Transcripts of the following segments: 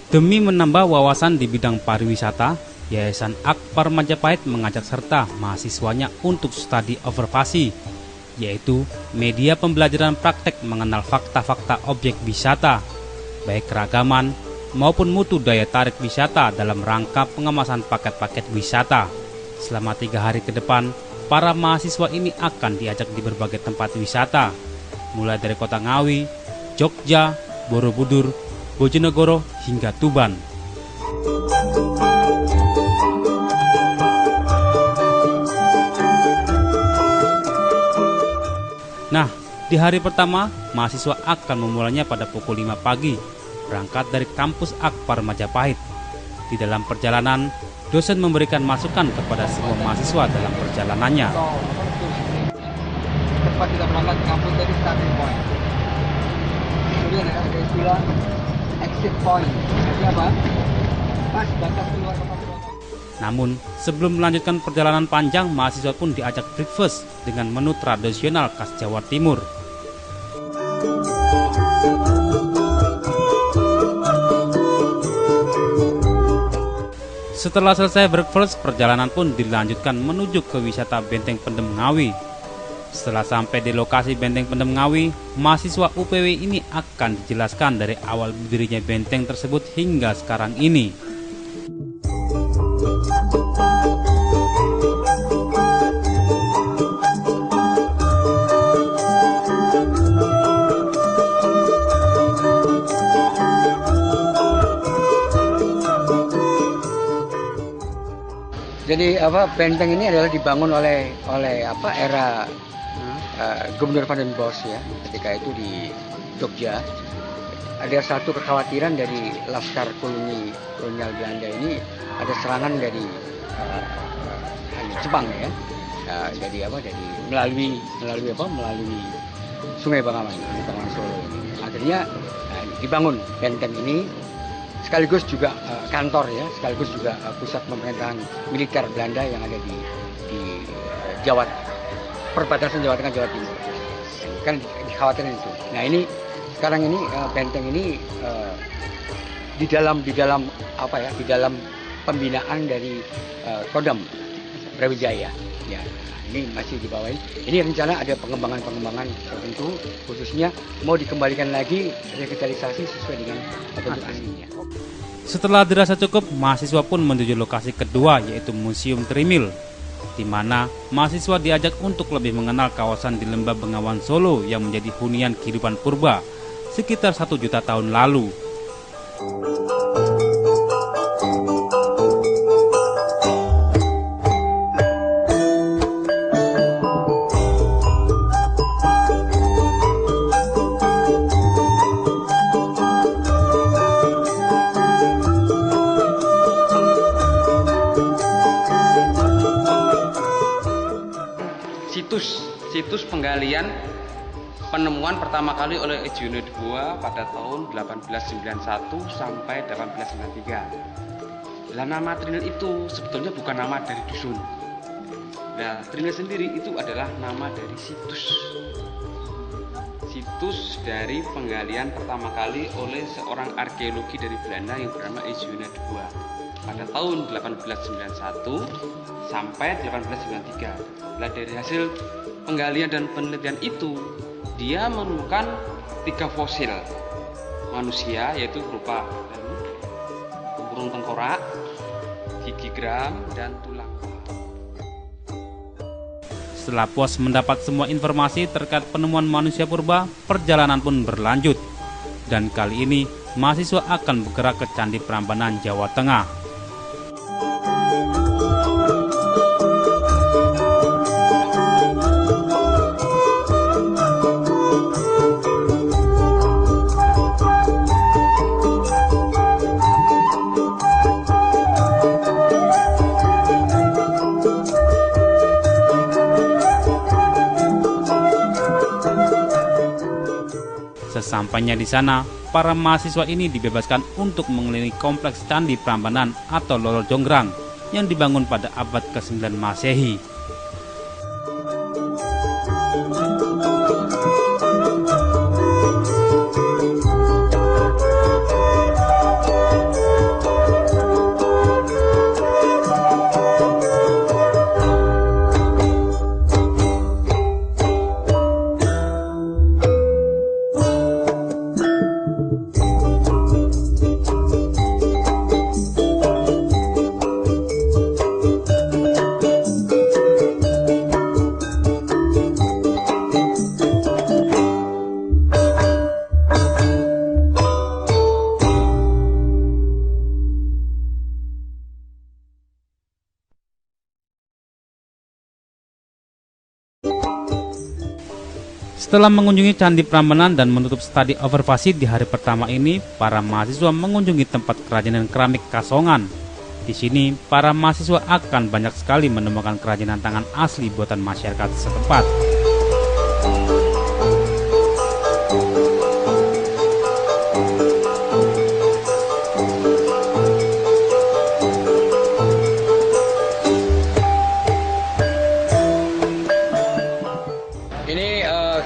Demi menambah wawasan di bidang pariwisata, Yayasan Akbar Majapahit mengajak serta mahasiswanya untuk study overvasi, yaitu media pembelajaran praktek mengenal fakta-fakta objek wisata, baik keragaman maupun mutu daya tarik wisata dalam rangka pengemasan paket-paket wisata. Selama 3 hari ke depan, para mahasiswa ini akan diajak di berbagai tempat wisata, mulai dari Kota Ngawi, Jogja, Borobudur, Bojonegoro, hingga Tuban. Nah, di hari pertama, mahasiswa akan memulainya pada pukul 5 pagi, berangkat dari kampus Akbar Majapahit. Di dalam perjalanan, dosen memberikan masukan kepada semua mahasiswa dalam perjalanannya. Tempat kita berangkat ke kampus dari starting point. Kemudian ada istilah exit point. Jadi apa? Pas batas keluar tempat. Namun, sebelum melanjutkan perjalanan panjang, mahasiswa pun diajak breakfast dengan menu tradisional khas Jawa Timur. Setelah selesai breakfast, perjalanan pun dilanjutkan menuju ke wisata Benteng Pendem Ngawi. Setelah sampai di lokasi Benteng Pendem Ngawi, mahasiswa UPW ini akan dijelaskan dari awal berdirinya benteng tersebut hingga sekarang ini. Jadi benteng ini adalah dibangun oleh era Gubernur Van den Bosch ya, ketika itu di Jogja. Ada satu kekhawatiran dari laskar kolonial Belanda ini, ada serangan dari Jepang ya. Dari melalui Sungai Bengawan Solo ini. Akhirnya dibangun benteng ini, sekaligus juga kantor ya, sekaligus juga pusat pemerintahan militer Belanda yang ada di Jawa, perbatasan Jawa Tengah Jawa Timur. Kan dikhawatirkan itu. Nah ini sekarang ini benteng ini di dalam pembinaan dari Kodam Brawijaya. Ya, ini masih dibawain. Ini rencana ada pengembangan tertentu, khususnya mau dikembalikan lagi revitalisasi sesuai dengan bentuk aslinya. Setelah dirasa cukup, mahasiswa pun menuju lokasi kedua, yaitu Museum Trimil, di mana mahasiswa diajak untuk lebih mengenal kawasan di Lembah Bengawan Solo yang menjadi hunian kehidupan purba sekitar 1 juta tahun lalu. Situs penggalian penemuan pertama kali oleh Eugenio de Bois pada tahun 1891 sampai 1893. Nama Trinil itu sebetulnya bukan nama dari dusun. Nah, Trinil sendiri itu adalah nama dari situs dari penggalian pertama kali oleh seorang arkeologi dari Belanda yang bernama Eugenio de Bois pada tahun 1891 sampai 1893. Nah, dari hasil penggalian dan penelitian itu, dia menemukan 3 fosil manusia, yaitu berupa burung tengkorak, gigi geram, dan tulang. Setelah puas mendapat semua informasi terkait penemuan manusia purba, perjalanan pun berlanjut. Dan kali ini, mahasiswa akan bergerak ke Candi Prambanan, Jawa Tengah. Sesampainya di sana, para mahasiswa ini dibebaskan untuk mengelilingi kompleks Candi Prambanan atau Loro Jonggrang yang dibangun pada abad ke-9 Masehi. Setelah mengunjungi Candi Prambanan dan menutup studi observasi di hari pertama ini, para mahasiswa mengunjungi tempat kerajinan keramik Kasongan. Di sini, para mahasiswa akan banyak sekali menemukan kerajinan tangan asli buatan masyarakat setempat.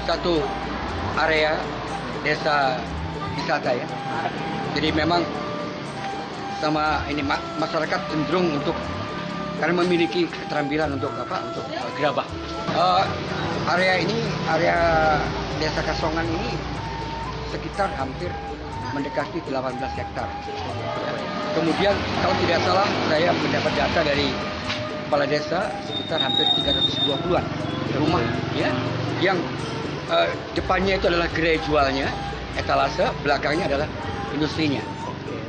Satu area desa wisata ya. Jadi memang sama ini masyarakat cenderung untuk karena memiliki keterampilan untuk untuk gerabah. Area desa Kasongan ini sekitar hampir mendekati 18 hektar. Ya. Kemudian kalau tidak salah saya mendapat data dari kepala desa sekitar hampir 320-an rumah ya yang depannya itu adalah gerai jualnya, etalase, belakangnya adalah industrinya.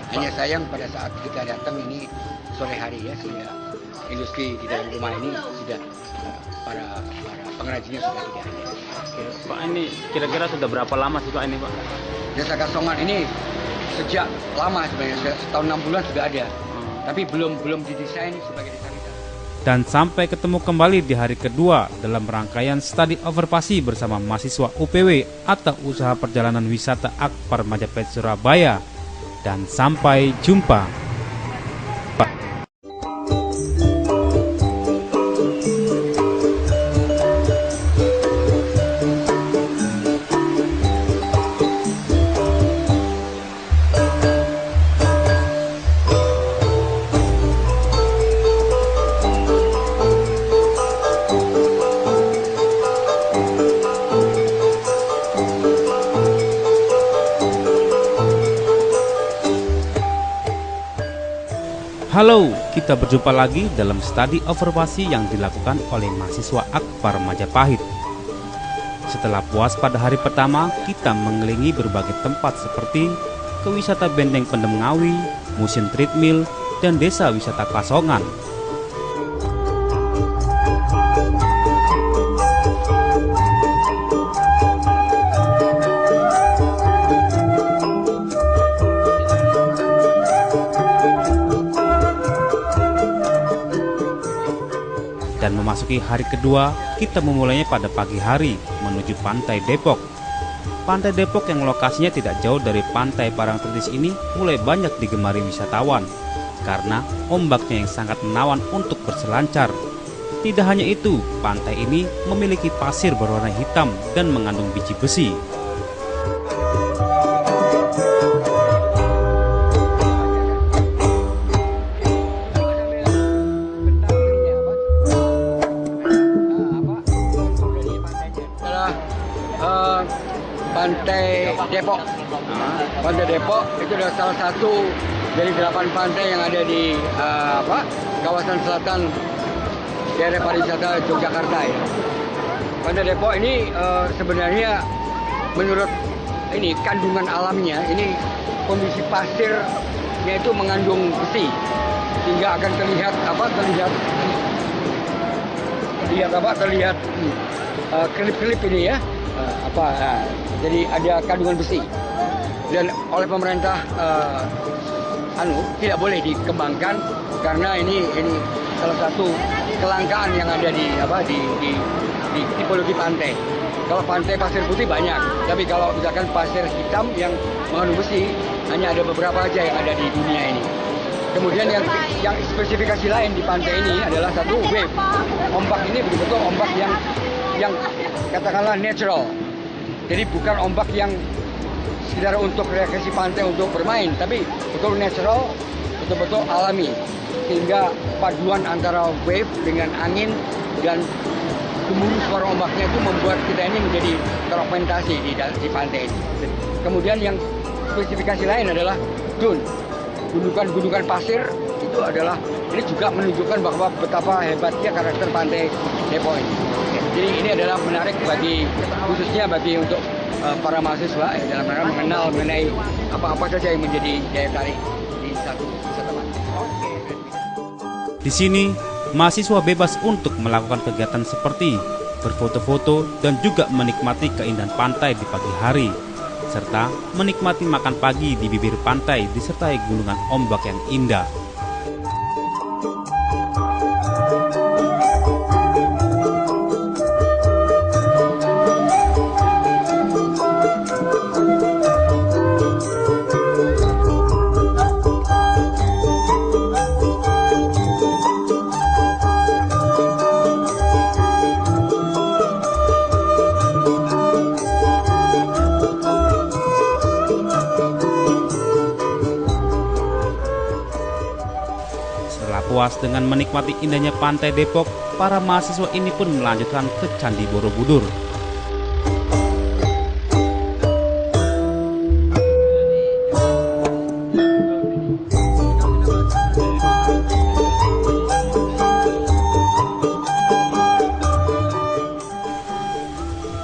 Hanya sayang pada saat kita datang ini sore hari ya, sudah industri di dalam rumah ini sudah para pengrajinnya sudah tidak ada. Pak, ini kira-kira sudah berapa lama sih Pak ini Pak? Desa Kasongan ini sejak lama sebenarnya, setahun 6 bulan sudah ada, tapi belum didesain sebagai desa wisata. Dan sampai ketemu kembali di hari kedua dalam rangkaian studi observasi bersama mahasiswa UPW atau Usaha Perjalanan Wisata Akpar Majapahit Surabaya. Dan sampai jumpa. Halo, kita berjumpa lagi dalam studi observasi yang dilakukan oleh mahasiswa Akpar Majapahit. Setelah puas pada hari pertama, kita mengelilingi berbagai tempat seperti Kewisata Benteng Pendem Ngawi, Museum Treadmill, dan Desa Wisata Kasongan. Dan memasuki hari kedua, kita memulainya pada pagi hari menuju Pantai Depok. Pantai Depok yang lokasinya tidak jauh dari Pantai Parangtritis ini mulai banyak digemari wisatawan karena ombaknya yang sangat menawan untuk berselancar. Tidak hanya itu, pantai ini memiliki pasir berwarna hitam dan mengandung biji besi. Pantai Depok. Pantai Depok itu adalah salah satu dari 8 pantai yang ada di kawasan selatan daerah pariwisata Yogyakarta ya. Pantai Depok ini sebenarnya menurut ini kandungan alamnya ini kondisi pasirnya itu mengandung besi sehingga akan terlihat kelip-kelip ini ya. Jadi ada kandungan besi dan oleh pemerintah tidak boleh dikembangkan karena ini salah satu kelangkaan yang ada di tipologi pantai. Kalau pantai pasir putih banyak, tapi kalau misalkan pasir hitam yang mengandung besi hanya ada beberapa aja yang ada di dunia ini. Kemudian yang spesifikasi lain di pantai ini adalah satu wave. Ombak ini betul-betul ombak yang katakanlah natural. Jadi bukan ombak yang sekedar untuk rekreasi pantai untuk bermain, tapi betul natural, betul-betul alami. Sehingga paduan antara wave dengan angin dan gemuruh suara ombaknya itu membuat kita ini menjadi terfragmentasi di pantai ini. Kemudian yang spesifikasi lain adalah dune. Gundukan-gundukan pasir itu adalah ini juga menunjukkan bahwa betapa hebatnya karakter pantai Depok ini. Jadi ini adalah menarik khususnya bagi untuk para mahasiswa dalam rangka mengenal mengenai apa-apa saja yang menjadi daya tarik di satu tempat. Di sini, mahasiswa bebas untuk melakukan kegiatan seperti berfoto-foto, dan juga menikmati keindahan pantai di pagi hari, serta menikmati makan pagi di bibir pantai disertai gulungan ombak yang indah. Setelah puas dengan menikmati indahnya pantai Depok, para mahasiswa ini pun melanjutkan ke Candi Borobudur.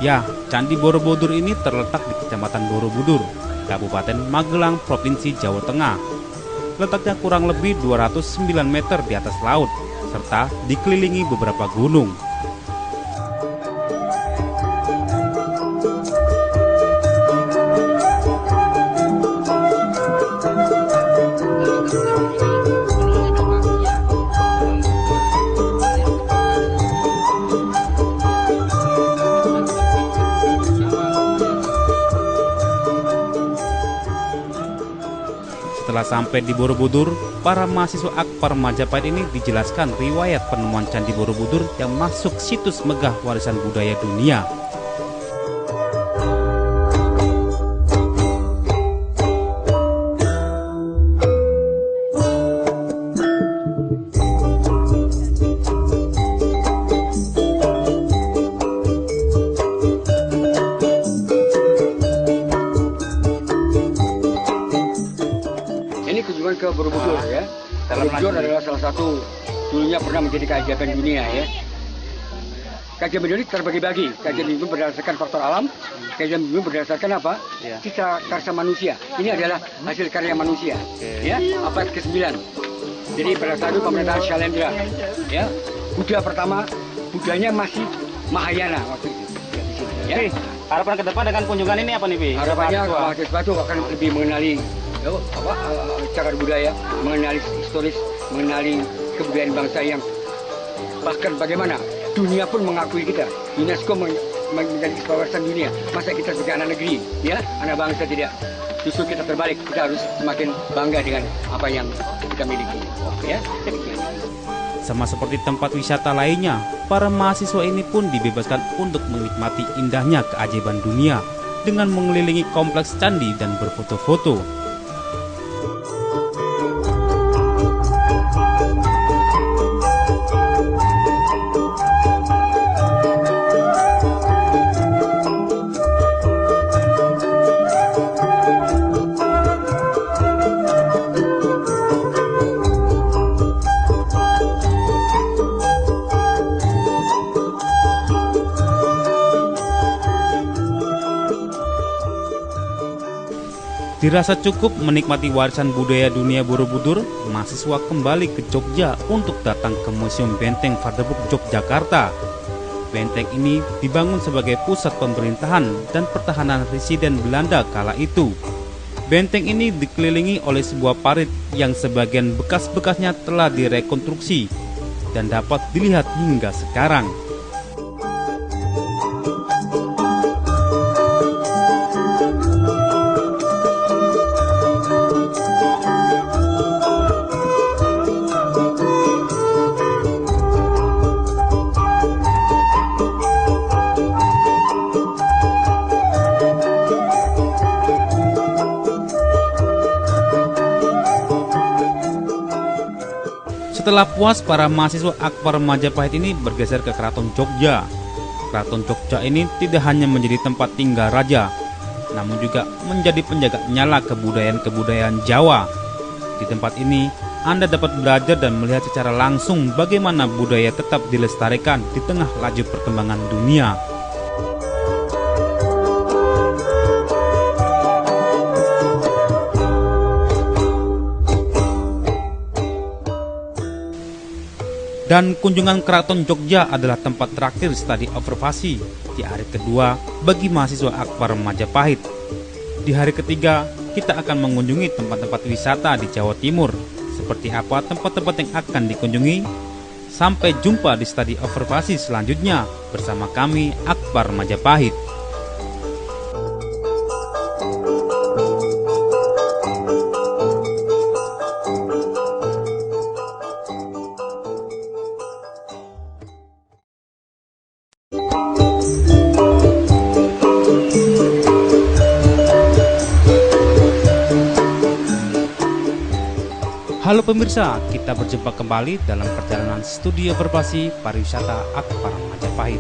Ya, Candi Borobudur ini terletak di Kecamatan Borobudur, Kabupaten Magelang, Provinsi Jawa Tengah. Letaknya kurang lebih 209 meter di atas laut, serta dikelilingi beberapa gunung. Setelah sampai di Borobudur, para mahasiswa Akpar Majapahit ini dijelaskan riwayat penemuan Candi Borobudur yang masuk situs megah warisan budaya dunia. Ini kunjungan ke Borobudur ya. Borobudur adalah salah satu dulunya pernah menjadi keajaiban dunia ya. Keajaiban dunia terbagi-bagi. Keajaiban dunia berdasarkan faktor alam, keajaiban dunia berdasarkan apa? Sisa karsa manusia. Ini adalah hasil karya manusia. Ya, abad ke-9. Jadi pada saat itu pemerintahan Syailendra. Ya, Buddha pertama, Buddhanya masih Mahayana waktu itu. Ya. Harapan ke depan dengan kunjungan ini apa nih, Bi? Harapannya mahasiswa itu akan lebih mengenali cagar budaya, mengenali historis, mengenali kebudayaan bangsa yang bahkan bagaimana dunia pun mengakui kita. UNESCO menjadi kawasan dunia. Masa kita sebagai anak negeri, ya, anak bangsa tidak? Justru kita terbalik. Kita harus semakin bangga dengan apa yang kita miliki. Ya. Sama seperti tempat wisata lainnya, para mahasiswa ini pun dibebaskan untuk menikmati indahnya keajaiban dunia dengan mengelilingi kompleks candi dan berfoto-foto. Dirasa cukup menikmati warisan budaya dunia Borobudur, mahasiswa kembali ke Jogja untuk datang ke Museum Benteng Fardebuk Yogyakarta. Benteng ini dibangun sebagai pusat pemerintahan dan pertahanan residen Belanda kala itu. Benteng ini dikelilingi oleh sebuah parit yang sebagian bekas-bekasnya telah direkonstruksi dan dapat dilihat hingga sekarang. Setelah puas, para mahasiswa Akpar Majapahit ini bergeser ke Keraton Jogja. Keraton Jogja ini tidak hanya menjadi tempat tinggal raja, namun juga menjadi penjaga nyala kebudayaan Jawa. Di tempat ini, Anda dapat belajar dan melihat secara langsung bagaimana budaya tetap dilestarikan di tengah laju perkembangan dunia. Dan kunjungan Keraton Jogja adalah tempat terakhir studi observasi di hari kedua bagi mahasiswa Akbar Majapahit. Di hari ketiga, kita akan mengunjungi tempat-tempat wisata di Jawa Timur. Seperti apa tempat-tempat yang akan dikunjungi? Sampai jumpa di studi observasi selanjutnya bersama kami Akbar Majapahit. Halo pemirsa, kita berjumpa kembali dalam perjalanan studi observasi pariwisata Akbar Majapahit.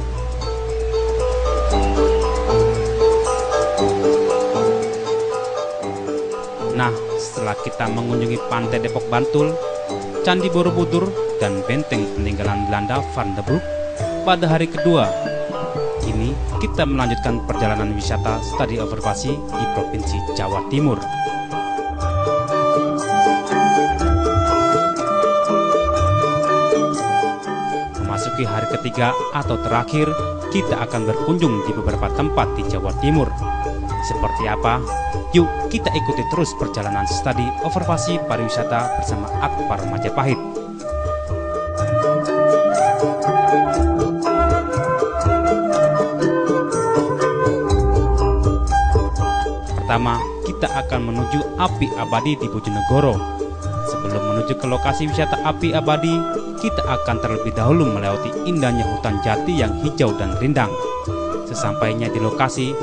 Nah, setelah kita mengunjungi Pantai Depok Bantul, Candi Borobudur, dan benteng peninggalan Belanda Van der Broek pada hari kedua, kini kita melanjutkan perjalanan wisata studi observasi di Provinsi Jawa Timur. Memasuki hari ketiga atau terakhir, kita akan berkunjung di beberapa tempat di Jawa Timur. Seperti apa? Yuk kita ikuti terus perjalanan studi observasi pariwisata bersama Akbar Majapahit. Pertama, kita akan menuju Api Abadi di Bojonegoro. Sebelum menuju ke lokasi wisata Api Abadi, kita akan terlebih dahulu melewati indahnya hutan jati yang hijau dan rindang. Sesampainya di lokasi,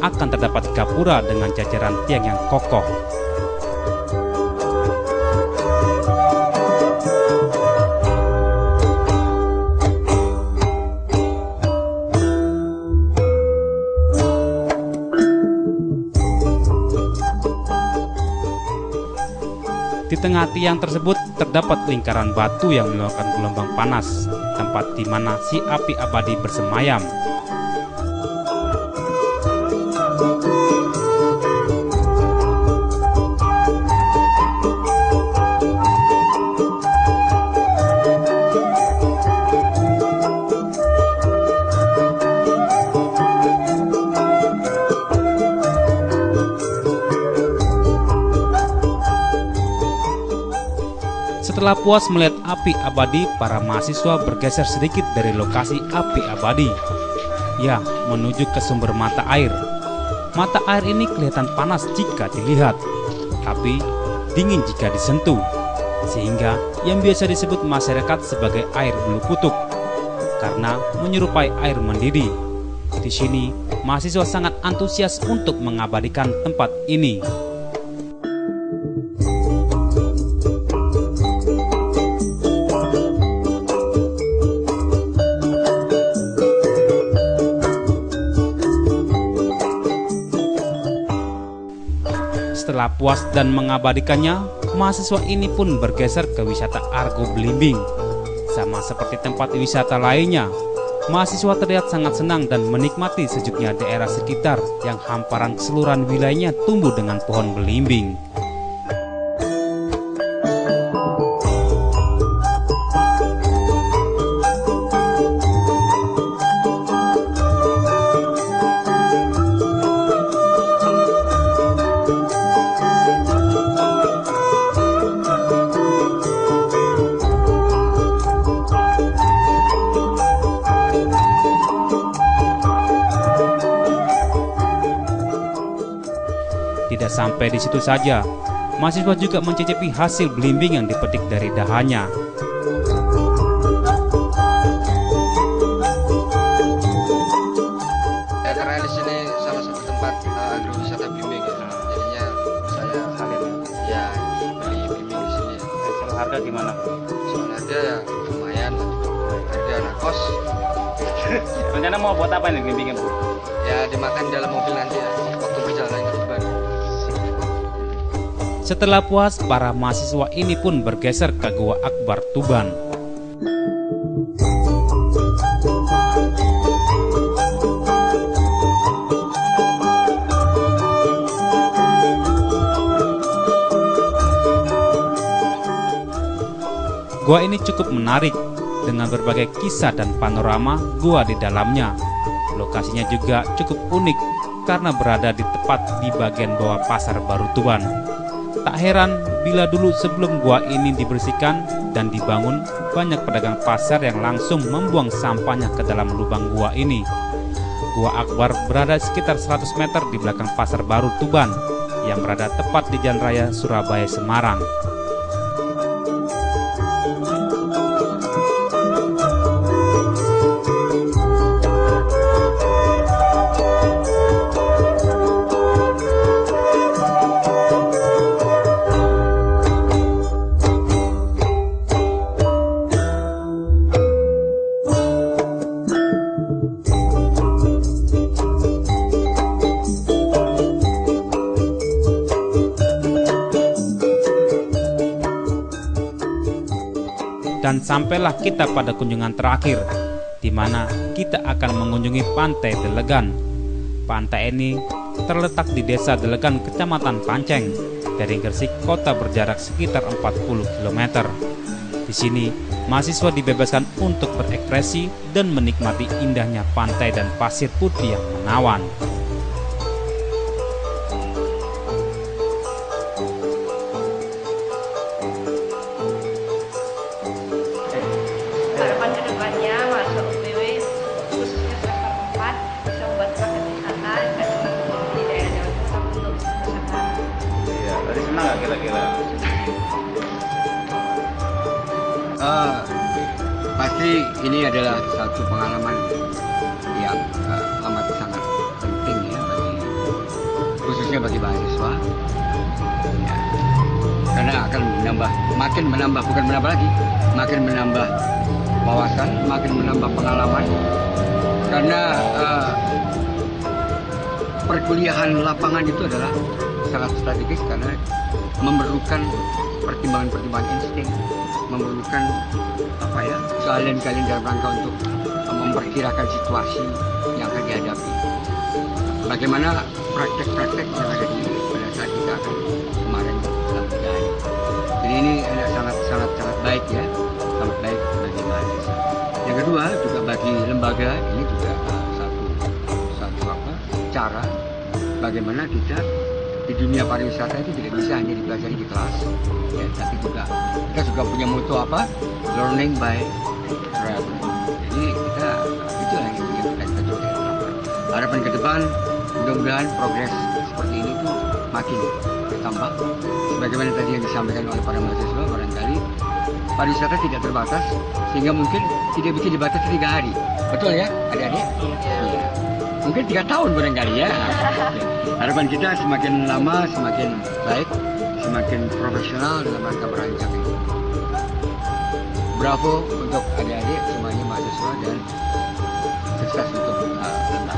akan terdapat gapura dengan jajaran tiang yang kokoh. Di tengah tiang tersebut terdapat lingkaran batu yang mengeluarkan gelombang panas, tempat di mana si api abadi bersemayam. Setelah puas melihat api abadi, para mahasiswa bergeser sedikit dari lokasi api abadi, ya, menuju ke sumber mata air. Mata air ini kelihatan panas jika dilihat, tapi dingin jika disentuh, sehingga yang biasa disebut masyarakat sebagai air bulu kutuk, karena menyerupai air mendidih. Di sini, mahasiswa sangat antusias untuk mengabadikan tempat ini. Setelah puas dan mengabadikannya, mahasiswa ini pun bergeser ke wisata Argo Belimbing. Sama seperti tempat wisata lainnya, mahasiswa terlihat sangat senang dan menikmati sejuknya daerah sekitar yang hamparan keseluruhan wilayahnya tumbuh dengan pohon belimbing. Tidak sampai di situ saja, mahasiswa juga mencicipi hasil belimbing yang dipetik dari dahannya. Ya, karena di sini salah satu tempat agrowisata belimbing ya. Jadinya saya ya beli belimbing di sini. Soal harga gimana? Soal harga ya lumayan, harga anak kos. Rencana mau buat apa nih belimbingnya, Bu? Ya dimakan dalam mobil nanti ya, waktu perjalanan ke Tuban. Setelah puas, para mahasiswa ini pun bergeser ke Gua Akbar Tuban. Gua ini cukup menarik dengan berbagai kisah dan panorama gua di dalamnya. Lokasinya juga cukup unik karena berada di tepat di bagian bawah Pasar Baru Tuban. Tak heran bila dulu sebelum gua ini dibersihkan dan dibangun, banyak pedagang pasar yang langsung membuang sampahnya ke dalam lubang gua ini. Gua Akbar berada sekitar 100 meter di belakang Pasar Baru Tuban yang berada tepat di Jalan Raya Surabaya Semarang. Dan sampailah kita pada kunjungan terakhir, di mana kita akan mengunjungi Pantai Delegan. Pantai ini terletak di Desa Delegan, Kecamatan Panceng, dari Gresik kota berjarak sekitar 40 km. Di sini, mahasiswa dibebaskan untuk berekspresi dan menikmati indahnya pantai dan pasir putih yang menawan. Harapan kedepannya masuk UPW khususnya semester 4 bisa membuat paket wisata dan di daerah Jawa Timur untuk wisata. Iya, tadi senang nggak kira-kira? Pasti ini adalah satu pengalaman yang amat sangat penting ya khususnya bagi mahasiswa. Ya, karena akan makin menambah wawasan, makin menambah pengalaman. Karena perkuliahan lapangan itu adalah sangat strategis karena memerlukan pertimbangan-pertimbangan insting, memerlukan keahlian-keahlian dalam rangka untuk memperkirakan situasi yang akan dihadapi. Bagaimana praktek-praktek yang ada pada saat kita akan kemarin dalam 3 hari. Jadi ini sangat baik ya, sangat baik bagi mahasiswa. Yang kedua juga bagi lembaga ini juga satu cara bagaimana kita di dunia pariwisata itu tidak bisa hanya dipelajari di kelas, ya, tapi kita juga punya mutu learning by travel. Jadi itu yang kita coba. Harapan ke depan mudah-mudahan progres seperti ini tuh makin bertambah. Sebagaimana tadi yang disampaikan oleh para mahasiswa, barangkali pariwisata tidak terbatas sehingga mungkin tidak bisa dibatasi 3 hari. Betul ya, adik-adik? Iya. Mungkin 3 tahun barangkali ya. Harapan kita semakin lama semakin baik, semakin profesional dalam rangka merancang ini. Bravo untuk adik-adik semuanya mahasiswa dan sukses untuk lembaga.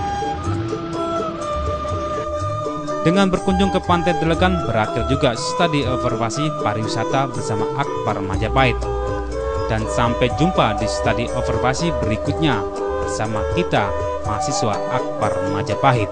Dengan berkunjung ke Pantai Delegan berakhir juga studi observasi pariwisata bersama Akbar Majapahit. Dan sampai jumpa di studi observasi berikutnya bersama kita, mahasiswa Akbar Majapahit.